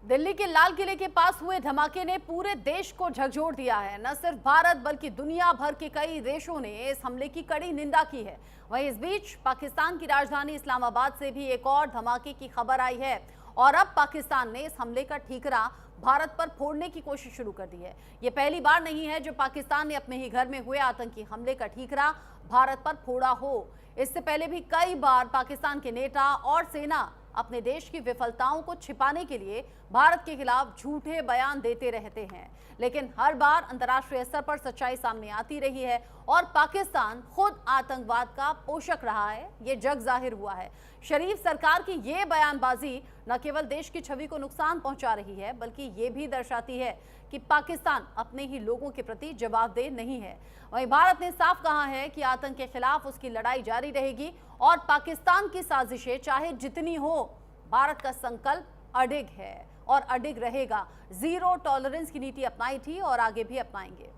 दिल्ली के लाल किले के पास हुए धमाके ने पूरे देश को झकझोर दिया है। न सिर्फ भारत बल्कि दुनिया भर के कई देशों ने इस हमले की कड़ी निंदा की है। वहीं इस बीच पाकिस्तान की राजधानी इस्लामाबाद से भी एक और धमाके की खबर आई है और अब पाकिस्तान ने इस हमले का ठीकरा भारत पर फोड़ने की कोशिश शुरू कर दी है। ये पहली बार नहीं है जो पाकिस्तान ने अपने ही घर में हुए आतंकी हमले का ठीकरा भारत पर फोड़ा हो। इससे पहले भी कई बार पाकिस्तान के नेता और सेना अपने देश की विफलताओं को छिपाने के लिए भारत के खिलाफ झूठे बयान देते रहते हैं, लेकिन हर बार अंतर्राष्ट्रीय स्तर पर सच्चाई सामने आती रही है और पाकिस्तान खुद आतंकवाद का पोषक रहा है। ये जग जाहिर हुआ है। शरीफ सरकार की ये बयानबाजी न केवल देश की छवि को नुकसान पहुंचा रही है, बल्कि ये भी दर्शाती है कि पाकिस्तान अपने ही लोगों के प्रति जवाबदेह नहीं है। वहीं भारत ने साफ कहा है कि आतंक के खिलाफ उसकी लड़ाई जारी रहेगी और पाकिस्तान की साजिशें चाहे जितनी हो, भारत का संकल्प अडिग है और अडिग रहेगा। जीरो टॉलरेंस की नीति अपनाई थी और आगे भी अपनाएंगे।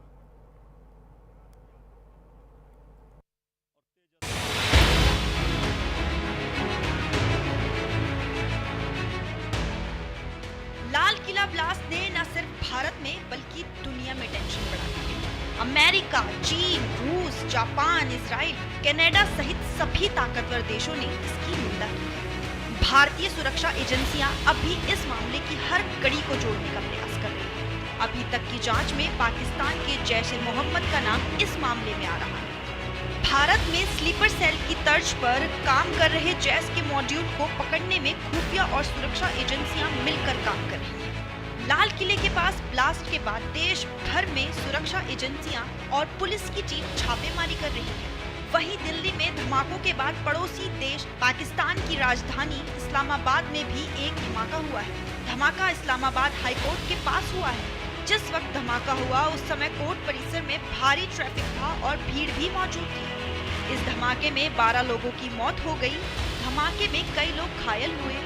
लाल किला ब्लास्ट ने न सिर्फ भारत में बल्कि दुनिया में टेंशन बढ़ा दी है। अमेरिका, चीन, रूस, जापान, इजराइल, कनाडा सहित सभी ताकतवर देशों ने इसकी निंदा की है। भारतीय सुरक्षा एजेंसियां अभी इस मामले की हर कड़ी को जोड़ने का प्रयास कर रही हैं। अभी तक की जांच में पाकिस्तान के जैश-ए-मोहम्मद का नाम इस मामले में आ रहा है। भारत में स्लीपर सेल की तर्ज पर काम कर रहे जैश के मॉड्यूल को पकड़ने में खुफिया और सुरक्षा एजेंसियां मिलकर काम कर रही हैं। लाल किले के पास ब्लास्ट के बाद देश भर में सुरक्षा एजेंसियां और पुलिस की टीम छापेमारी कर रही है। वहीं दिल्ली में धमाकों के बाद पड़ोसी देश पाकिस्तान की राजधानी इस्लामाबाद में भी एक धमाका हुआ है। धमाका इस्लामाबाद हाईकोर्ट के पास हुआ है। जिस वक्त धमाका हुआ उस समय कोर्ट परिसर में भारी ट्रैफिक था और भीड़ भी मौजूद थी। इस धमाके में 12 लोगों की मौत हो गई। धमाके में कई लोग घायल हुए।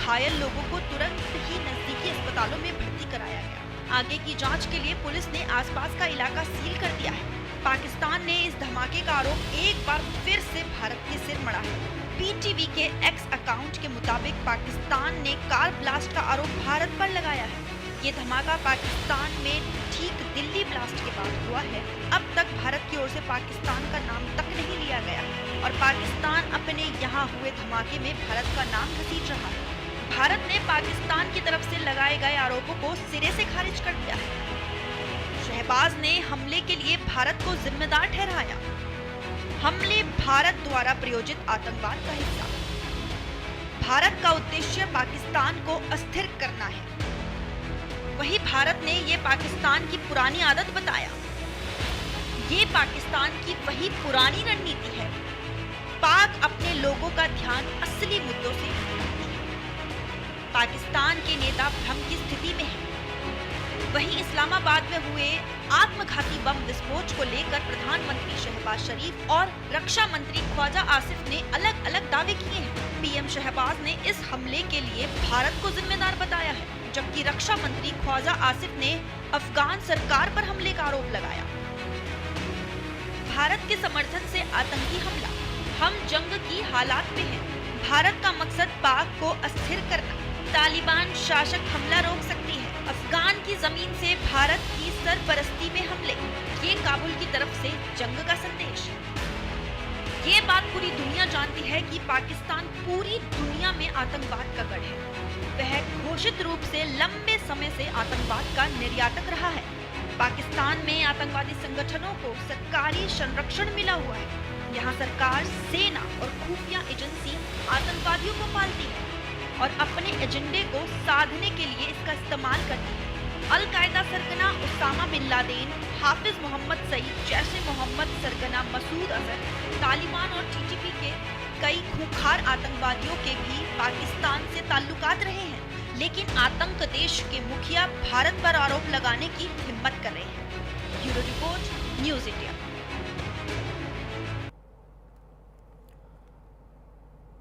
घायल लोगों को तुरंत ही नजदीकी अस्पतालों में भर्ती कराया गया। आगे की जांच के लिए पुलिस ने आसपास का इलाका सील कर दिया है। पाकिस्तान ने इस धमाके का आरोप एक बार फिर से भारत के सिर मढ़ा है। पीटीवी के एक्स अकाउंट के मुताबिक पाकिस्तान ने कार ब्लास्ट का आरोप भारत पर लगाया है। ये धमाका पाकिस्तान में ठीक दिल्ली ब्लास्ट के बाद हुआ है। अब तक भारत की ओर से पाकिस्तान का नाम तक नहीं लिया गया और पाकिस्तान अपने यहाँ हुए धमाके में भारत का नाम घसीट रहा है। भारत ने पाकिस्तान की तरफ से लगाए गए आरोपों को सिरे से खारिज कर दिया है। शहबाज ने हमले के लिए भारत को जिम्मेदार ठहराया। हमले भारत द्वारा प्रायोजित आतंकवाद का हिस्सा। भारत का उद्देश्य पाकिस्तान को अस्थिर करना है। वही भारत ने ये पाकिस्तान की पुरानी आदत बताया। ये पाकिस्तान की वही पुरानी रणनीति है। पाक अपने लोगों का ध्यान असली मुद्दों से पाकिस्तान के नेता भ्रम की स्थिति में है। वहीं इस्लामाबाद में हुए आत्मघाती बम विस्फोट को लेकर प्रधानमंत्री शहबाज शरीफ और रक्षा मंत्री ख्वाजा आसिफ ने अलग अलग दावे किए हैं। पीएम शहबाज ने इस हमले के लिए भारत को जिम्मेदार बताया है, जबकि रक्षा मंत्री ख्वाजा आसिफ ने अफगान सरकार पर हमले का आरोप लगाया। भारत के समर्थन से आतंकी हमला। हम जंग की हालात में हैं। भारत का मकसद पाक को अस्थिर करना। तालिबान शासक हमला रोक सकती है। अफगान की जमीन से भारत की सरपरस्ती में हमले। ये काबुल की तरफ से जंग का संदेश। ये बात पूरी दुनिया जानती है कि पाकिस्तान पूरी दुनिया में आतंकवाद का गढ़ है। वह घोषित रूप से लंबे समय से आतंकवाद का निर्यातक रहा है। पाकिस्तान में आतंकवादी संगठनों को सरकारी संरक्षण मिला हुआ है। यहाँ सरकार, सेना और खुफिया एजेंसी आतंकवादियों को पालती है और अपने एजेंडे को साधने के लिए इसका इस्तेमाल करती है। अल-कायदा सरगना उसामा बिन लादेन, हाफिज मोहम्मद सईद, जैश-ए-मोहम्मद सरगना मसूद अजहर, तालिबान और टीटीपी के कई खूंखार आतंकवादियों के भी पाकिस्तान से ताल्लुकात रहे हैं, लेकिन आतंक देश के मुखिया भारत पर आरोप लगाने की हिम्मत कर रहे हैं। Bureau report, news India.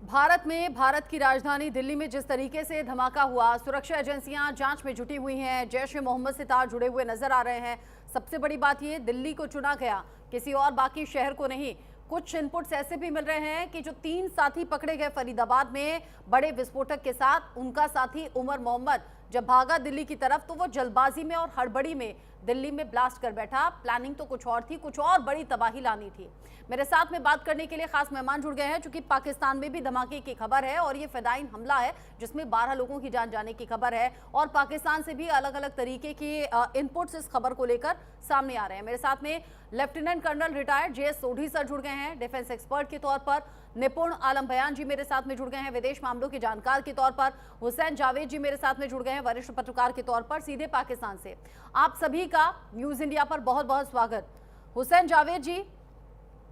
Bharat में, भारत की राजधानी दिल्ली में जिस तरीके से धमाका हुआ, सुरक्षा एजेंसियां जांच में जुटी हुई हैं। जैश-ए-मोहम्मद से तार जुड़े हुए नजर आ रहे हैं। सबसे बड़ी बात ये, दिल्ली को चुना गया, किसी और बाकी शहर को नहीं। कुछ इनपुट्स ऐसे भी मिल रहे हैं कि जो 3 साथी पकड़े गए फरीदाबाद में बड़े विस्फोटक के साथ, उनका साथी उमर मोहम्मद जब भागा दिल्ली की तरफ तो वो जल्दबाजी में और हड़बड़ी में दिल्ली में ब्लास्ट कर बैठा। प्लानिंग तो कुछ और थी, कुछ और बड़ी तबाही लानी थी। मेरे साथ में बात करने के लिए खास मेहमान जुड़ गए हैं, चूंकि पाकिस्तान में भी धमाके की खबर है और ये फिदाइन हमला है जिसमें 12 लोगों की जान जाने की खबर है और पाकिस्तान से भी अलग अलग तरीके के इनपुट्स इस खबर को लेकर सामने आ रहे हैं। मेरे साथ में lieutenant colonel retired J S Sodhi sir जुड़ गए हैं डिफेंस एक्सपर्ट के तौर पर, निपुण आलम बयान जी मेरे साथ में जुड़ गए हैं विदेश मामलों के जानकार के तौर पर, हुसैन जावेद जी मेरे साथ में जुड़ गए हैं वरिष्ठ पत्रकार के तौर पर सीधे पाकिस्तान से। आप सभी का न्यूज इंडिया पर बहुत बहुत स्वागत। हुसैन जावेद जी,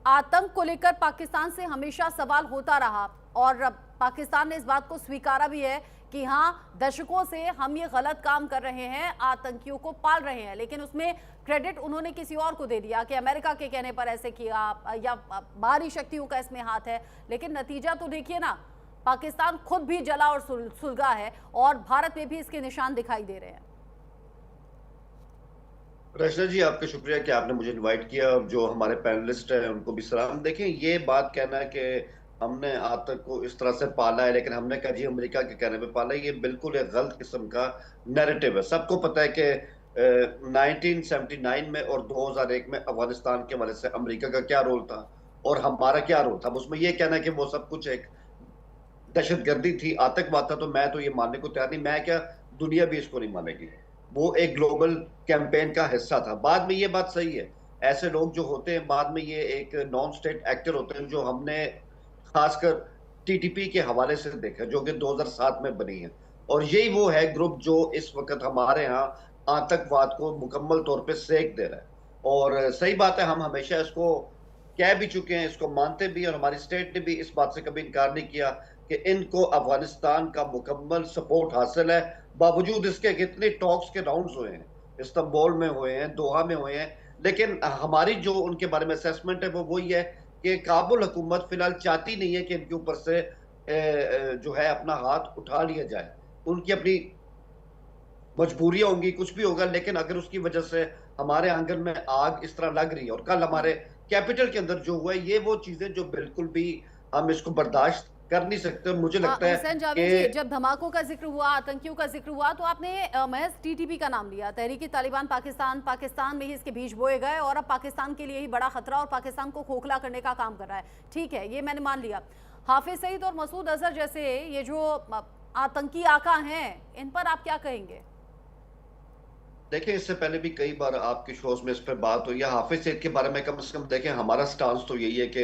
आतंक को लेकर पाकिस्तान से हमेशा सवाल होता रहा और पाकिस्तान ने इस बात को स्वीकारा भी है कि हाँ, दशकों से हम ये गलत काम कर रहे हैं, आतंकियों को पाल रहे हैं, लेकिन उसमें क्रेडिट उन्होंने किसी और को दे दिया कि अमेरिका के कहने पर ऐसे किया या बाहरी शक्तियों का इसमें हाथ है। लेकिन नतीजा तो देखिए ना, पाकिस्तान खुद भी जला और सुलगा है और भारत में भी इसके निशान दिखाई दे रहे हैं। रचना जी, आपका शुक्रिया कि आपने मुझे इनवाइट किया और जो हमारे पैनलिस्ट हैं उनको भी सलाम। देखें, ये बात कहना है कि हमने आतंक को इस तरह से पाला है लेकिन हमने कहा जी अमेरिका के कहने पे पाला है, ये बिल्कुल एक गलत किस्म का नैरेटिव है। सबको पता है कि 1979 में और 2001 में अफगानिस्तान के हवाले से अमेरिका का क्या रोल था और हमारा क्या रोल था। उसमें ये कहना है कि वो सब कुछ एक दहशतगर्दी थी, आतंकवाद था, तो मैं तो ये मानने को तैयार नहीं। मैं क्या, दुनिया भी इसको नहीं मानेगी। वो एक ग्लोबल कैंपेन का हिस्सा था। बाद में ये बात सही है, ऐसे लोग जो होते हैं बाद में ये एक नॉन स्टेट एक्टर होते हैं, जो हमने खासकर टीटीपी के हवाले से देखा जो कि 2007 में बनी है। और यही वो है ग्रुप जो इस वक्त हमारे यहाँ आतंकवाद को मुकम्मल तौर पे सेक दे रहा है। और सही बात है, हम हमेशा इसको कह भी चुके हैं, इसको मानते भी, और हमारी स्टेट ने भी इस बात से कभी इनकार नहीं किया कि इनको अफगानिस्तान का मुकम्मल सपोर्ट हासिल है। बावजूद इसके कितने टॉक्स के राउंड्स हुए हैं, इस्तांबुल में हुए हैं, दोहा में हुए हैं, लेकिन हमारी जो उनके बारे में असेसमेंट है वो वही है कि काबुल हुकूमत फिलहाल चाहती नहीं है कि इनके ऊपर से जो है अपना हाथ उठा लिया जाए। उनकी अपनी मजबूरियां होंगी, कुछ भी होगा, लेकिन अगर उसकी वजह से हमारे आंगन में आग इस तरह लग रही है और कल हमारे कैपिटल के अंदर जो हुआ है, ये वो चीजें जो बिल्कुल भी हम इसको बर्दाश्त कर नहीं सकते। मुझे लगता है कि जब धमाकों का जिक्र हुआ, आतंकियों का जिक्र हुआ, तो आपने महज टीटीपी का नाम लिया, तहरीकी तालिबान पाकिस्तान में ही इसके बीज बोए गए और अब पाकिस्तान के लिए ही बड़ा खतरा और पाकिस्तान को खोखला करने का काम कर रहा है। ठीक है, ये मैंने मान लिया। हाफिज सईद और मसूद अजहर जैसे ये जो आतंकी आका हैं, इन पर आप क्या कहेंगे? देखिए, इससे पहले भी कई बार आपके शोज में इस पर बात हुई है। हाफिज सईद के बारे में कम से कम देखें, हमारा स्टांस तो यही है कि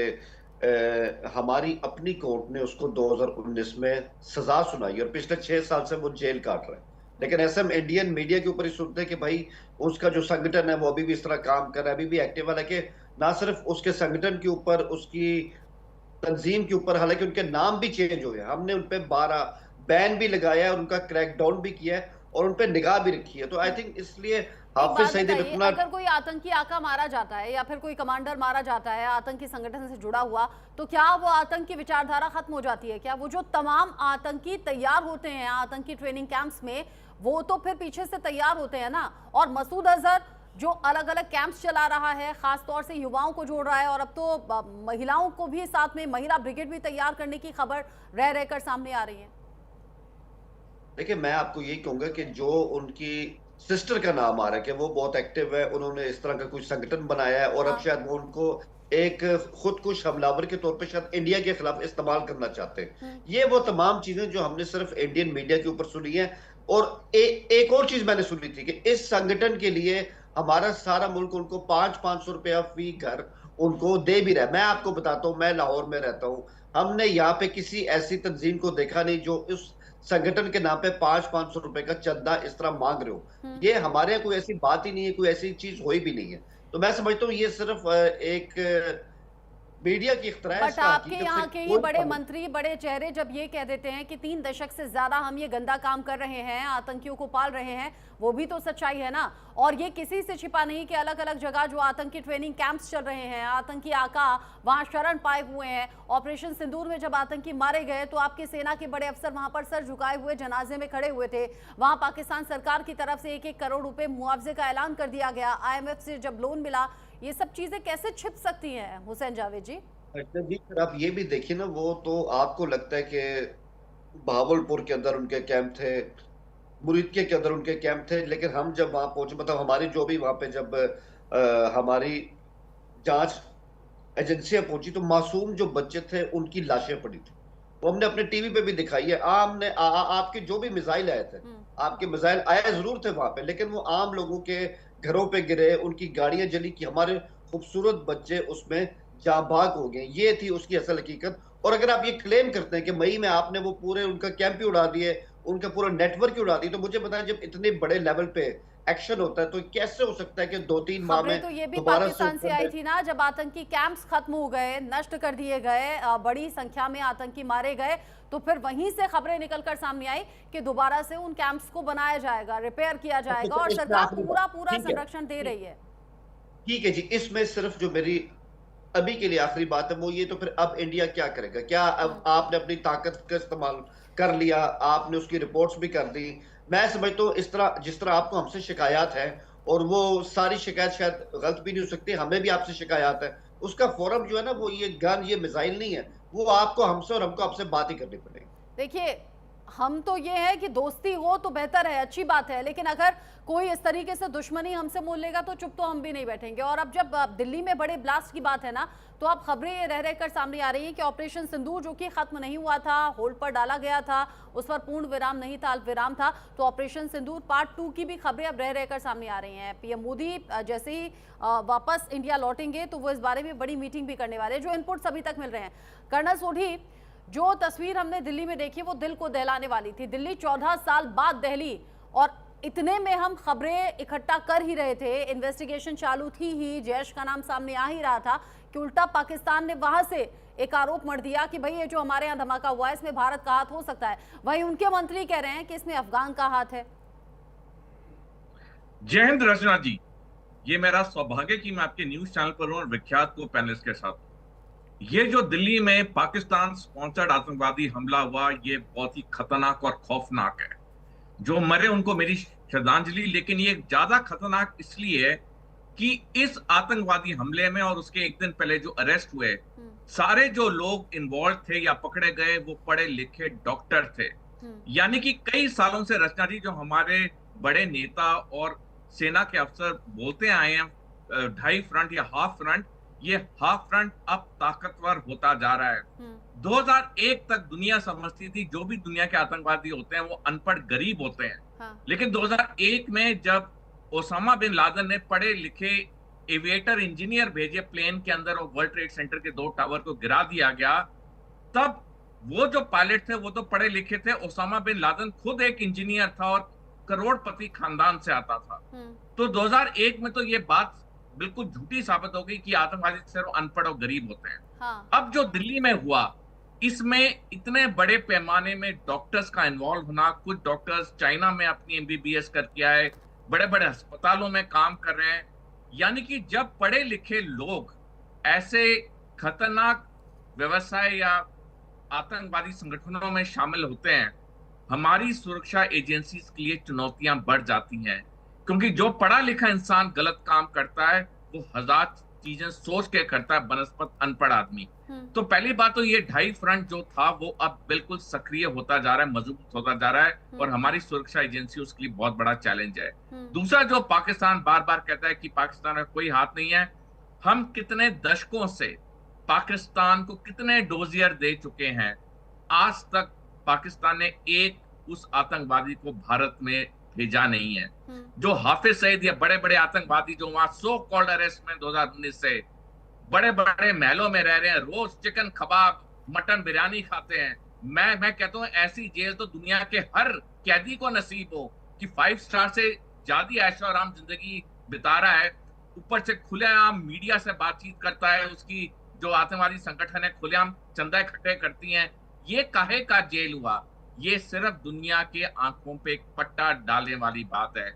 हमारी अपनी कोर्ट ने उसको 2019 में सजा सुनाई और पिछले 6 साल से वो जेल काट रहा है। लेकिन ऐसे हम इंडियन मीडिया के ऊपर ही सुनते हैं कि भाई उसका जो संगठन है वो अभी भी इस तरह काम कर रहा है, अभी भी एक्टिव है। कि ना सिर्फ उसके संगठन के ऊपर, उसकी तंजीम के ऊपर, हालांकि उनके नाम भी चेंज हुए हैं, हमने उन पर 12 बैन भी लगाया है, उनका क्रैकडाउन भी किया है और उन पर निगाह भी रखी है। तो आई थिंक इसलिए हाफिज सईद इतना, अगर कोई आतंकी आका मारा जाता है या फिर कोई कमांडर मारा जाता है आतंकी संगठन से जुड़ा हुआ, तो क्या वो आतंकी विचारधारा खत्म हो जाती है? क्या वो जो तमाम आतंकी तैयार होते हैं आतंकी ट्रेनिंग कैंप्स में, वो तो फिर पीछे से तैयार होते हैं ना? और मसूद अजहर जो अलग अलग कैंप्स चला रहा है, खास तौर से युवाओं को जोड़ रहा है और अब तो महिलाओं को भी साथ में, महिला ब्रिगेड भी तैयार करने की खबर रह रहकर सामने आ रही है। देखिए, मैं आपको यही कहूंगा कि जो उनकी सिस्टर का नाम आ रहा है कि वो बहुत एक्टिव है, उन्होंने इस तरह का कुछ संगठन बनाया है और अब शायद वो उनको एक खुदकुश हमलावर के तौर पे शायद इंडिया के खिलाफ इस्तेमाल करना चाहते हैं। ये वो तमाम चीजें जो हमने सिर्फ इंडियन मीडिया के ऊपर सुनी है। और एक और चीज मैंने सुनी थी कि इस संगठन के लिए हमारा सारा मुल्क उनको 500-500 रुपया फी घर उनको दे भी रहा है। मैं आपको बताता हूँ, मैं लाहौर में रहता हूँ, हमने यहाँ पे किसी ऐसी तंजीम को देखा नहीं जो उस संगठन के नाम पे 500-500 रुपए का चंदा इस तरह मांग रहे हो। ये हमारे यहाँ कोई ऐसी बात ही नहीं है, कोई ऐसी चीज हुई भी नहीं है। तो मैं समझता हूँ ये सिर्फ एक मीडिया की इख्तरा है। बट आपके यहाँ के ये बड़े मंत्री, बड़े चेहरे जब ये कह देते हैं कि 3 दशक से ज्यादा हम ये गंदा काम कर रहे हैं, आतंकियों को पाल रहे हैं, वो भी तो सच्चाई है ना। और ये किसी से छिपा नहीं कि अलग अलग जगह जो आतंकी ट्रेनिंग कैंप्स चल रहे हैं, आतंकी आका वहां शरण पाए हुए हैं। ऑपरेशन सिंदूर में जब आतंकी मारे गए तो आपकी सेना के बड़े अफसर वहां पर सर झुकाए हुए जनाजे में खड़े हुए थे। वहां पाकिस्तान सरकार की तरफ से 1-1 करोड़ रुपए मुआवजे का ऐलान कर दिया गया, IMF से जब लोन मिला। ये सब चीजें कैसे छिप सकती हैं हुसैन जावेद जी? अच्छा जी, फिर आप ये भी देखिए ना, वो तो आपको लगता है कि भावलपुर के अंदर उनके कैंप थे, मुरीदके के अंदर उनके कैंप थे, लेकिन हम जब वहां पहुंचे, मतलब हमारी जो भी वहां पे जब हमारी जांच एजेंसियां पहुंची, तो मासूम जो बच्चे थे उनकी लाशें पड़ी थी। वो हमने अपने टीवी पे भी दिखाई है। आम ने आपके जो भी मिसाइल आए थे, हम्म। आपके मिसाइल आए जरूर थे वहां पे, लेकिन वो आम लोगों के घरों पे गिरे, उनकी गाड़ियां जली, कि हमारे खूबसूरत बच्चे उसमें जाँ बाग हो गए। ये थी उसकी असल हकीकत। और अगर आप ये क्लेम करते हैं कि मई में आपने वो पूरे उनका कैंप ही उड़ा दिए, उनका पूरा नेटवर्क ही उड़ा दिया, तो मुझे बताएं, जब इतने बड़े लेवल पे एक्शन होता है तो कैसे हो सकता है कि 2-3 माह खबरें में तो ये भी दोबारा से पाकिस्तान से आई थी ना, जब आतंकी कैंप्स खत्म हो गए, नष्ट कर दिए गए, बड़ी संख्या में आतंकी मारे गए, तो फिर वहीं से खबरें निकलकर सामने आई कि दोबारा से उन कैंप्स को बनाया जाएगा, रिपेयर किया जाएगा, और इसमें सरकार आखिरी बात, पूरा पूरा ठीक है, संरक्षण दे रही है। ठीक है जी, इसमें सिर्फ जो मेरी अभी के लिए आखिरी बात है वो ये, तो फिर अब इंडिया क्या करेगा? क्या अब हम्म। आपने अपनी ताकत का इस्तेमाल कर लिया, आपने उसकी रिपोर्ट्स भी कर दी? मैं समझता हूँ इस तरह, जिस तरह आपको हमसे शिकायत है, और वो सारी शिकायत शायद गलत भी नहीं हो सकती, हमें भी आपसे शिकायत है, उसका फोरम जो है ना, वो ये गन, ये मिसाइल नहीं है, वो आपको हमसे और हमको आपसे बात ही करनी पड़ेगी। देखिए, हम तो ये है कि दोस्ती हो तो बेहतर है, अच्छी बात है, लेकिन अगर कोई इस तरीके से दुश्मनी हमसे मोल लेगा तो चुप तो हम भी नहीं बैठेंगे। और अब जब दिल्ली में बड़े ब्लास्ट की बात है ना, तो अब खबरें ये रह रहकर सामने आ रही हैं कि ऑपरेशन सिंदूर जो कि खत्म नहीं हुआ था, होल्ड पर डाला गया था, उस पर पूर्ण विराम नहीं था, अल्पविराम था, तो ऑपरेशन सिंदूर पार्ट 2 की भी खबरें अब रह रहकर सामने आ रही हैं। पीएम मोदी जैसे ही वापस इंडिया लौटेंगे तो वो इस बारे में बड़ी मीटिंग भी करने वाले हैं। जो इनपुट्स अभी तक मिल रहे हैं, कर्नल सोढी, जो तस्वीर हमने दिल्ली में देखी वो दिल को दहलाने वाली थी। दिल्ली 14 साल बाद दहली, और इतने में हम खबरें इकट्ठा कर ही रहे थे, इन्वेस्टिगेशन चालू थी ही, जैश का नाम सामने आ ही रहा था कि उल्टा पाकिस्तान ने वहां से एक आरोप मढ़ दिया कि भाई ये जो हमारे यहाँ धमाका हुआ है इसमें भारत का हाथ हो सकता है। वहीं उनके मंत्री कह रहे हैं कि इसमें अफगान का हाथ है। जय हिंद रचना जी। ये मेरा सौभाग्य कि मैं आपके न्यूज चैनल पर हूं और विख्यात को पैनलिस्ट के साथ हूं। ये जो दिल्ली में पाकिस्तान स्पॉन्सर्ड आतंकवादी हमला हुआ, ये बहुत ही खतरनाक और खौफनाक है। जो मरे उनको मेरी श्रद्धांजलि, लेकिन ये ज्यादा खतरनाक इसलिए है कि इस आतंकवादी हमले में और उसके एक दिन पहले जो अरेस्ट हुए सारे जो लोग इन्वॉल्व थे या पकड़े गए, वो पढ़े लिखे डॉक्टर थे। यानी कि कई सालों से रचना जी, जो हमारे बड़े नेता और सेना के अफसर बोलते आए हैं ढाई फ्रंट या हाफ फ्रंट, ये हाफ फ्रंट अब ताकतवर होता जा रहा है। 2001 तक दुनिया समझती थी जो भी दुनिया के आतंकवादी होते हैं वो अनपढ़ गरीब होते हैं। हाँ। लेकिन 2001 में जब ओसामा बिन लादेन ने पढ़े लिखे एविएटर इंजीनियर भेजे प्लेन के अंदर और वर्ल्ड ट्रेड सेंटर के 2 टावर को गिरा दिया गया, तब वो जो पायलट थे वो तो पढ़े लिखे थे। ओसामा बिन लादेन खुद एक इंजीनियर था और करोड़पति खानदान से आता था। तो 2001 में तो ये बात बिल्कुल झूठी साबित हो गई कि आतंकवादी सिर्फ अनपढ़ और गरीब होते हैं। हाँ। अब जो दिल्ली में हुआ, इसमें इतने बड़े पैमाने में डॉक्टर्स का इन्वॉल्व होना, कुछ डॉक्टर्स चाइना में अपनी एमबीबीएस करके आए, बड़े बड़े अस्पतालों में काम कर रहे हैं। यानी कि जब पढ़े लिखे लोग ऐसे खतरनाक व्यवसाय या आतंकवादी संगठनों में शामिल होते हैं, हमारी सुरक्षा एजेंसीज के लिए चुनौतियां बढ़ जाती हैं। क्योंकि जो पढ़ा लिखा इंसान गलत काम करता है वो हजार चीजें सोच के करता है बनस्पत अनपढ़ आदमी। तो पहली बात तो ये ढाई फ्रंट जो था वो अब बिल्कुल सक्रिय होता जा रहा है, मजबूत होता जा रहा है, और हमारी सुरक्षा एजेंसी उसके लिए बहुत बड़ा चैलेंज है। दूसरा, जो पाकिस्तान बार बार कहता है कि पाकिस्तान में कोई हाथ नहीं है, हम कितने दशकों से पाकिस्तान को कितने डोजियर दे चुके हैं, आज तक पाकिस्तान ने एक उस आतंकवादी को भारत में भेजा नहीं है। जो हाफिज सईद या बड़े बड़े आतंकवादी जो वहां सो कॉल्ड अरेस्ट में 2019 से बड़े बड़े महलों में रह रहे हैं, रोज चिकन कबाब मटन बिरयानी खाते हैं, मैं कहता हूं ऐसी जेल तो दुनिया के हर कैदी को नसीब हो कि 5 स्टार से ज्यादा ऐशो आराम जिंदगी बिता रहा है, ऊपर से खुलेआम मीडिया से बातचीत करता है, उसकी जो आतंकवादी संगठन है खुलेआम चंदा इकट्ठे करती हैं। ये काहे का जेल हुआ? ये सिर्फ दुनिया के आंखों पे एक पट्टा डालने वाली बात है।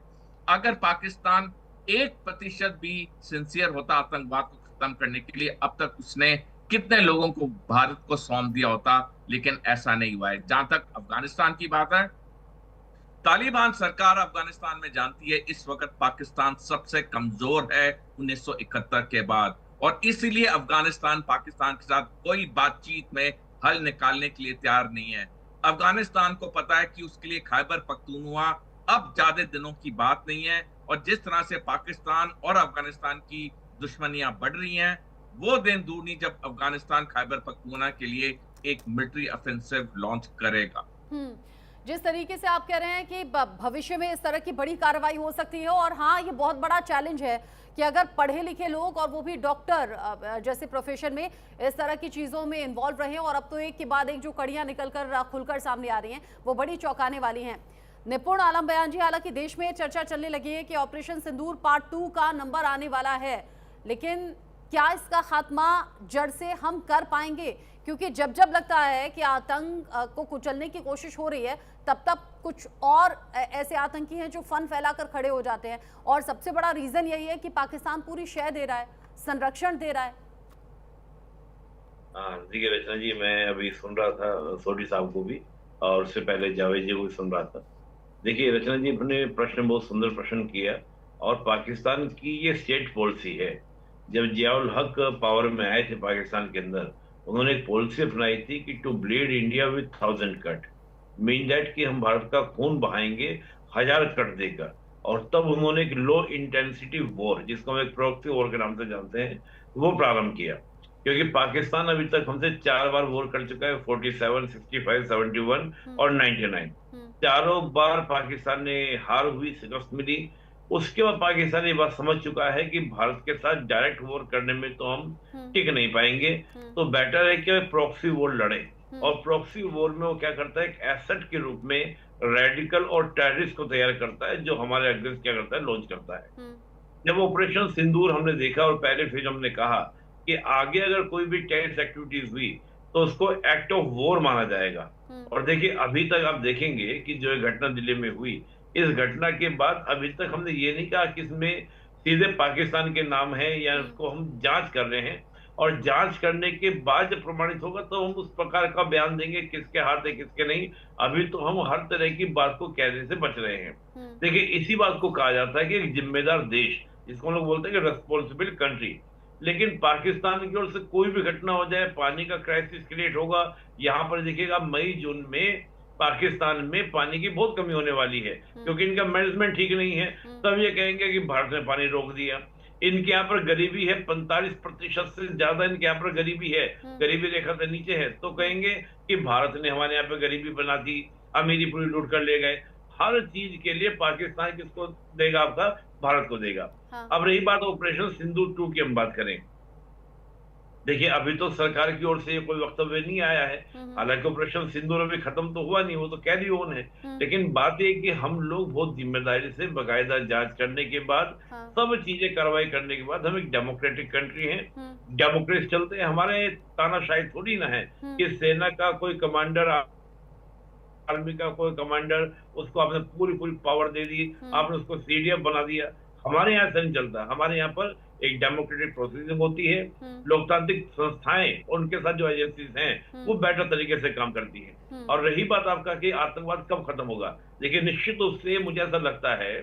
अगर पाकिस्तान 1% भी सिंसियर होता आतंकवाद को खत्म करने के लिए, अब तक उसने कितने लोगों को भारत को सौंप दिया होता, लेकिन ऐसा नहीं हुआ है। जहां तक अफगानिस्तान की बात है, तालिबान सरकार अफगानिस्तान में जानती है इस वक्त पाकिस्तान सबसे कमजोर है 1971 के बाद, और इसीलिए अफगानिस्तान पाकिस्तान के साथ कोई बातचीत में हल निकालने के लिए तैयार नहीं है। अफगानिस्तान को पता है कि उसके लिए खैबर पख्तूनख्वा अब ज्यादा दिनों की बात नहीं है, और जिस तरह से पाकिस्तान और अफगानिस्तान की दुश्मनियां बढ़ रही हैं, वो दिन दूर नहीं जब अफगानिस्तान खैबर पख्तूनख्वा के लिए एक मिलिट्री ऑफेंसिव लॉन्च करेगा। जिस तरीके से आप कह रहे हैं कि भविष्य में इस तरह की बड़ी कार्रवाई हो सकती है, और हाँ, ये बहुत बड़ा चैलेंज है कि अगर पढ़े लिखे लोग और वो भी डॉक्टर जैसे प्रोफेशन में इस तरह की चीज़ों में इन्वॉल्व रहे, और अब तो एक के बाद एक जो कड़ियाँ निकलकर खुलकर सामने आ रही हैं वो बड़ी चौंकाने वाली हैं। निपुण आलम बयान जी, हालांकि देश में चर्चा चलने लगी है कि ऑपरेशन सिंदूर पार्ट 2 का नंबर आने वाला है, लेकिन क्या इसका खात्मा जड़ से हम कर पाएंगे? क्योंकि जब जब लगता है कि आतंक को कुचलने की कोशिश हो रही है, तब तब कुछ और ऐसे आतंकी हैं जो फन फैलाकर खड़े हो जाते हैं, और सबसे बड़ा रीजन यही है कि पाकिस्तान पूरी शय दे रहा है, संरक्षण दे रहा है। हाँ, देखिए रचना जी, मैं अभी सुन रहा था सोडी साहब को भी, और उससे पहले जावेद जी को भी सुन रहा था। देखिए रचना जी, अपने प्रश्न बहुत सुंदर प्रश्न किया, और पाकिस्तान की ये स्टेट पॉलिसी है। जब जियाउल हक पावर में आए थे पाकिस्तान के अंदर, उन्होंने एक पॉलिसी अपनाई थी कि to bleed India with 1000 cut, mean that कि हम भारत का खून बहाएंगे 1000 कट देकर। और तब उन्होंने एक लो इंटेंसिटी वॉर, जिसको हम एक प्रॉक्सी वॉर के नाम से जानते हैं, वो प्रारंभ किया। क्योंकि पाकिस्तान अभी तक हमसे 4 बार वॉर कर चुका है, 47, 65, 71 और 99। चारों बार पाकिस्तान ने हार हुई, शिकस्त मिली। उसके बाद पाकिस्तान ये बात समझ चुका है कि भारत के साथ डायरेक्ट वॉर करने में तो हम टिक नहीं पाएंगे, तो बेटर है कि प्रॉक्सी वॉर लड़े। और प्रॉक्सी वॉर में वो क्या करता है, एक एसेट के रूप में रेडिकल और टेररिस्ट को तैयार करता है, जो हमारे अगेंस्ट क्या करता है, लॉन्च करता है। जब ऑपरेशन सिंदूर हमने देखा और पहले फेज हमने कहा कि आगे अगर कोई भी टेररिस्ट एक्टिविटीज हुई तो उसको एक्ट ऑफ वॉर माना जाएगा। और देखिए, अभी तक आप देखेंगे कि जो घटना दिल्ली में हुई, इस घटना के बाद अभी तक हमने ये नहीं कहा कि इसमें सीधे पाकिस्तान के नाम है, या उसको हम जांच कर रहे हैं, और जांच करने के बाद जब प्रमाणित होगा तो हम उस प्रकार का बयान देंगे किसके हाथ है किसके नहीं। अभी तो हम हर तरह की बात को कहने से बच रहे हैं। देखिए, इसी बात को कहा जाता है कि एक जिम्मेदार देश, जिसको हम लोग बोलते हैं कि रेस्पॉन्सिबल कंट्री। लेकिन पाकिस्तान की ओर से कोई भी घटना हो जाए, पानी का क्राइसिस क्रिएट होगा। यहाँ पर देखिएगा, मई जून में पाकिस्तान में पानी की बहुत कमी होने वाली है, क्योंकि इनका मैनेजमेंट ठीक नहीं है। तब ये कहेंगे कि भारत ने पानी रोक दिया। इनके यहाँ पर गरीबी है, 45% से ज्यादा इनके यहाँ पर गरीबी है, गरीबी रेखा से नीचे है, तो कहेंगे कि भारत ने हमारे यहाँ पे गरीबी बना दी, अमीरी पूरी लूट कर ले गए। हर चीज के लिए पाकिस्तान किसको देगा? आपका भारत को देगा। अब रही बात ऑपरेशन सिंदूर 2 की, हम बात करें। देखिए, अभी तो सरकार की ओर से कोई वक्तव्य नहीं आया है। हालांकि ऑपरेशन सिंदूर अभी खत्म तो हुआ नहीं, वो तो कैरी ऑन है। लेकिन बात यह कि हम लोग बहुत जिम्मेदारी से बाकायदा जांच करने के बाद, सब चीजें कार्रवाई करने के बाद, हम एक डेमोक्रेटिक कंट्री हैं, डेमोक्रेसी चलते हैं। हमारे तानाशाही थोड़ी ना है कि सेना का कोई कमांडर, आर्मी का कोई कमांडर, उसको आपने पूरी पावर दे दी, आपने उसको सीडीएफ बना दिया। हमारे यहाँ से नहीं चलता। हमारे यहाँ पर एक डेमोक्रेटिक प्रोसेसिंग होती है, लोकतांत्रिक संस्थाएं और उनके साथ जो एजेंसीज हैं वो बेटर तरीके से काम करती हैं। और रही बात आपका कि आतंकवाद कब खत्म होगा, देखिए निश्चित रूप से मुझे ऐसा लगता है,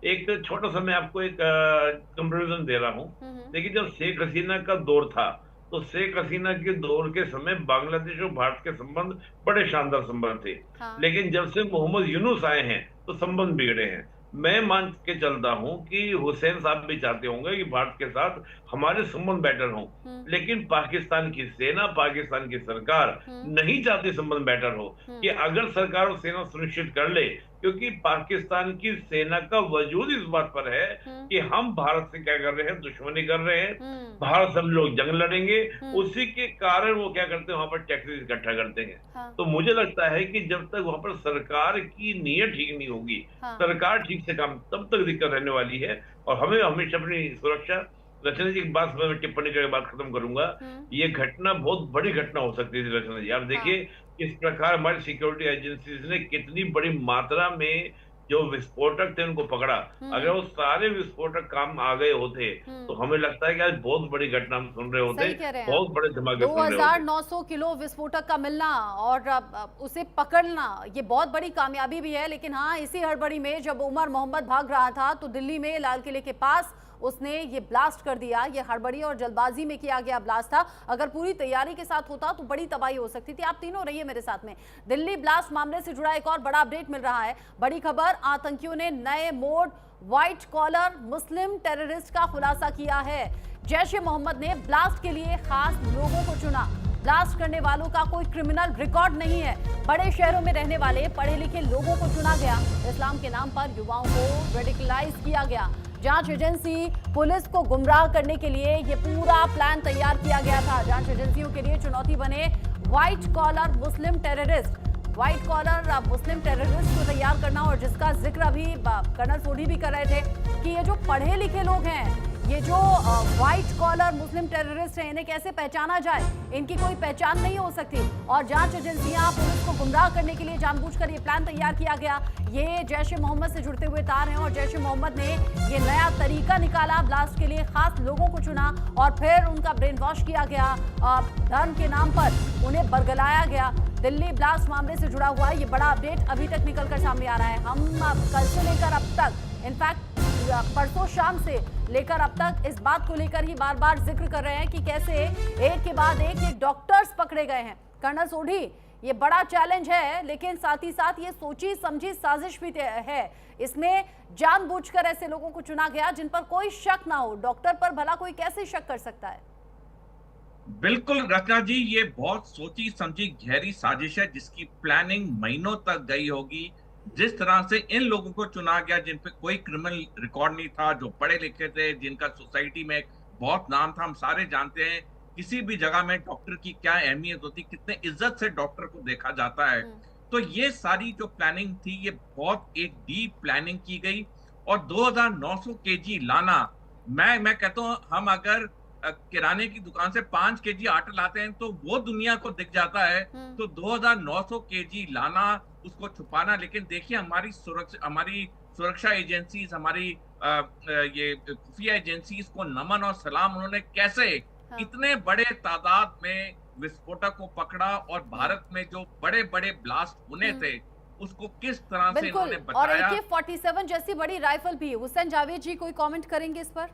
एक छोटा सा मैं आपको एक कंपैरिजन दे रहा हूँ। देखिए, जब शेख हसीना का दौर था, तो शेख हसीना के दौर के समय बांग्लादेश और भारत के संबंध बड़े शानदार संबंध थे। लेकिन जब से मोहम्मद यूनुस आए हैं तो संबंध बिगड़े हैं। मैं मान के चलता हूं कि हुसैन साहब भी चाहते होंगे कि भारत के साथ हमारे संबंध बेटर हों, लेकिन पाकिस्तान की सेना, पाकिस्तान की सरकार नहीं चाहती संबंध बेटर हो। कि अगर सरकार और सेना सुनिश्चित कर ले, क्योंकि पाकिस्तान की सेना का वजूद इस बात पर है कि हम भारत से क्या कर रहे हैं, दुश्मनी कर रहे हैं, भारत से हम लोग जंग लड़ेंगे, उसी के कारण वो क्या करते हैं, वहां पर टैक्सेस इकट्ठा करते हैं। तो मुझे लगता है कि जब तक वहां पर सरकार की नीयत ठीक नहीं होगी, सरकार ठीक से काम, तब तक दिक्कत रहने वाली है। और हमें हमेशा अपनी सुरक्षा, रचना जी एक बात मैं टिप्पणी करके बात खत्म करूंगा। ये घटना बहुत बड़ी घटना हो सकती थी रचना जी। आप देखिए इस प्रकार हमारी सिक्योरिटी एजेंसीज ने कितनी बड़ी मात्रा में जो विस्फोटक थे उनको पकड़ा। अगर वो सारे विस्फोटक काम आ गए होते तो हमें लगता है कि आज बहुत बड़ी घटना हम सुन रहे होते, बहुत बड़े धमाके सुन रहे होते। 2900 किलो विस्फोटक का मिलना और उसे पकड़ना, ये बहुत बड़ी कामयाबी भी है। लेकिन हाँ, इसी हड़बड़ी में जब उमर मोहम्मद भाग रहा था तो दिल्ली में लाल किले के पास उसने ये ब्लास्ट कर दिया। ये हड़बड़ी और जल्दबाजी में किया गया ब्लास्ट था। अगर पूरी तैयारी के साथ होता तो बड़ी तबाही हो सकती थी। आप तीनों रहिए मेरे साथ में। दिल्ली ब्लास्ट मामले से जुड़ा एक और बड़ा अपडेट मिल रहा है। बड़ी खबर, आतंकियों ने नए मोड व्हाइट कॉलर मुस्लिम टेररिस्ट का खुलासा किया है। जैश ए मोहम्मद ने ब्लास्ट के लिए खास लोगों को चुना। ब्लास्ट करने वालों का कोई क्रिमिनल रिकॉर्ड नहीं है। बड़े शहरों में रहने वाले पढ़े लिखे लोगों को चुना गया। इस्लाम के नाम पर युवाओं को रेडिकलाइज किया गया। जांच एजेंसी पुलिस को गुमराह करने के लिए ये पूरा प्लान तैयार किया गया था। जांच एजेंसियों के लिए चुनौती बने व्हाइट कॉलर मुस्लिम टेररिस्ट। व्हाइट कॉलर मुस्लिम टेररिस्ट को तैयार करना, और जिसका जिक्र अभी कर्नल सोढी भी कर रहे थे कि ये जो पढ़े लिखे लोग हैं, ये जो व्हाइट कॉलर मुस्लिम टेररिस्ट हैं, इन्हें कैसे पहचाना जाए, इनकी कोई पहचान नहीं हो सकती। और जांच एजेंसियां पुलिस को गुमराह करने के लिए जानबूझकर ये प्लान तैयार किया गया। ये जैश ए मोहम्मद से जुड़ते हुए तार हैं और जैश ए मोहम्मद ने ये नया तरीका निकाला। ब्लास्ट के लिए खास लोगों को चुना और फिर उनका ब्रेन वॉश किया गया। धर्म के नाम पर उन्हें बरगलाया गया। दिल्ली ब्लास्ट मामले से जुड़ा हुआ ये बड़ा अपडेट अभी तक निकलकर सामने आ रहा है। हम कल से लेकर अब तक, इनफैक्ट परसों शाम से लेकर अब तक इस बात को लेकर ही बार बार जिक्र कर रहे हैं कि कैसे एक के बाद एक ये डॉक्टर्स पकड़े गए हैं। कर्नल सोढी, ये बड़ा चैलेंज है, लेकिन साथ ही साथ ये सोची समझी साजिश भी है। इसमें जानबूझकर ऐसे लोगों को चुना गया जिन पर कोई शक ना हो। डॉक्टर पर भला कोई कैसे शक कर सकता है? बिल्कुल रचना जी, ये बहुत सोची समझी गहरी साजिश है जिसकी प्लानिंग महीनों तक गई होगी। जिस तरह से इन लोगों को चुना गया जिन पे कोई क्रिमिनल रिकॉर्ड नहीं था, जो पढ़े लिखे थे, जिनका सोसाइटी में बहुत नाम था। हम सारे जानते हैं किसी भी जगह में डॉक्टर की क्या अहमियत होती, कितने इज्जत से डॉक्टर को देखा जाता है। तो ये सारी जो प्लानिंग थी, ये बहुत एक डीप प्लानिंग की गई। और 2900 केजी लाना, मैं कहता हूँ, हम अगर किराने की दुकान से 5 केजी आटा लाते हैं तो वो दुनिया को दिख जाता है। तो 2900 केजी लाना, उसको छुपाना। लेकिन देखिए हमारी सुरक्षा एजेंसीज, हमारी ये खुफिया एजेंसीज को नमन और सलाम। उन्होंने कैसे इतने बड़े तादाद में विस्फोटक को पकड़ा और भारत में जो बड़े बड़े ब्लास्ट होने थे उसको किस तरह से इन्होंने बचाया। और AK-47 जैसी बड़ी राइफल भी। हुसैन जावेद जी, कोई कमेंट करेंगे इस पर?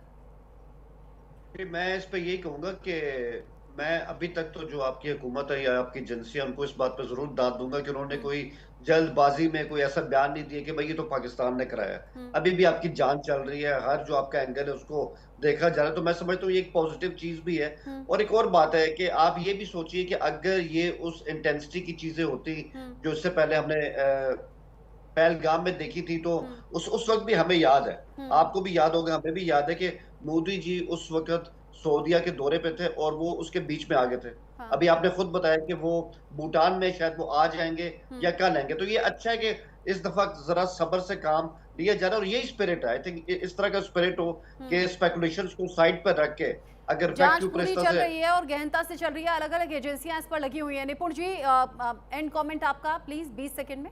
मैं इस पे यही कहूंगा कि मैं अभी तक तो जो आपकी हुकूमत है या आपकी एजेंसी है, उनको इस बात पे जरूर दाद दूंगा कि उन्होंने कोई जल्दबाजी में कोई ऐसा बयान नहीं दिया कि भाई ये तो पाकिस्तान ने कराया। अभी भी आपकी जांच चल रही है, हर जो आपका एंगल है उसको देखा जा रहा है। तो मैं समझता हूँ ये एक पॉजिटिव चीज भी है। और एक और बात है कि आप ये भी सोचिए कि अगर ये उस इंटेंसिटी की चीजें होती जो इससे पहले हमने पहलगाम में देखी थी, तो उस वक्त भी हमें याद है, आपको भी याद होगा, हमें भी याद है कि मोदी जी उस वक्त सऊदीया के दौरे पे थे और वो उसके बीच में आ गए थे। हाँ। अभी आपने खुद बताया कि वो भूटान में शायद वो आ जाएंगे या कल आएंगे। तो ये अच्छा है कि इस दफा जरा सब्र से काम लिया जा रहा है और यही स्पिरिट है। आई थिंक इस तरह का स्पिरिट हो कि स्पेकुलेशंस को साइड पर रख के अगर जांच पूरी चल रही है और गहनता से चल रही है, अलग अलग एजेंसियां इस पर लगी हुई है। निपुण जी, एंड कमेंट आपका प्लीज 20 सेकंड में।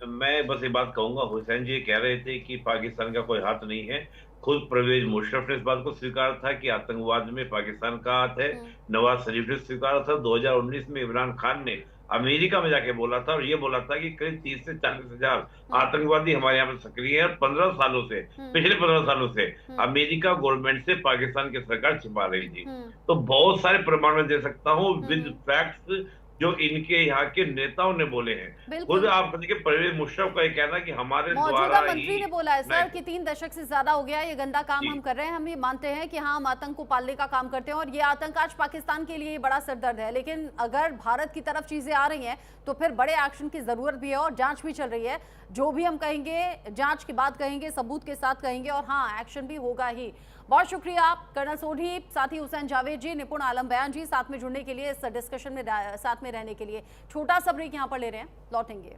मैं बस ये बात कहूंगा, हुसैन जी कह रहे थे कि पाकिस्तान का कोई हाथ नहीं है। खुद परवेज मुशर्रफ ने इस बात को स्वीकार था कि आतंकवाद में पाकिस्तान का हाथ है। नवाज शरीफ ने स्वीकारा था। 2019 में इमरान खान ने अमेरिका में जाके बोला था और ये बोला था कि करीब 30 से 40 हजार आतंकवादी हमारे यहाँ पर सक्रिय है। 15 सालों से, पिछले 15 सालों से अमेरिका गवर्नमेंट से पाकिस्तान की सरकार छिपा रही थी। तो बहुत सारे प्रमाण में दे सकता हूँ विद फैक्ट्स जो इनके यहाँ के नेताओं ने बोले हैं। खुद आप देखिए परवेज मुशर्रफ का ये कहना कि हमारे द्वारा मंत्री ने बोला है सर कि 3 दशक से ज्यादा हो गया ये गंदा काम हम कर रहे हैं। हम ये मानते हैं कि हाँ, हम आतंक को पालने का काम करते हैं और ये आतंक आज पाकिस्तान के लिए बड़ा सरदर्द है। लेकिन अगर भारत की तरफ चीजें आ रही हैं तो फिर बड़े एक्शन की जरूरत भी है और जांच भी चल रही है। जो भी हम कहेंगे जांच के बाद कहेंगे, सबूत के साथ कहेंगे और हाँ, एक्शन भी होगा ही। बहुत शुक्रिया कर्नल सोढी, साथी हुसैन जावेद जी, निपुण आलम बयान जी, साथ में जुड़ने के लिए, इस डिस्कशन में साथ में रहने के लिए। छोटा सा ब्रेक यहाँ पर ले रहे हैं, लौटेंगे।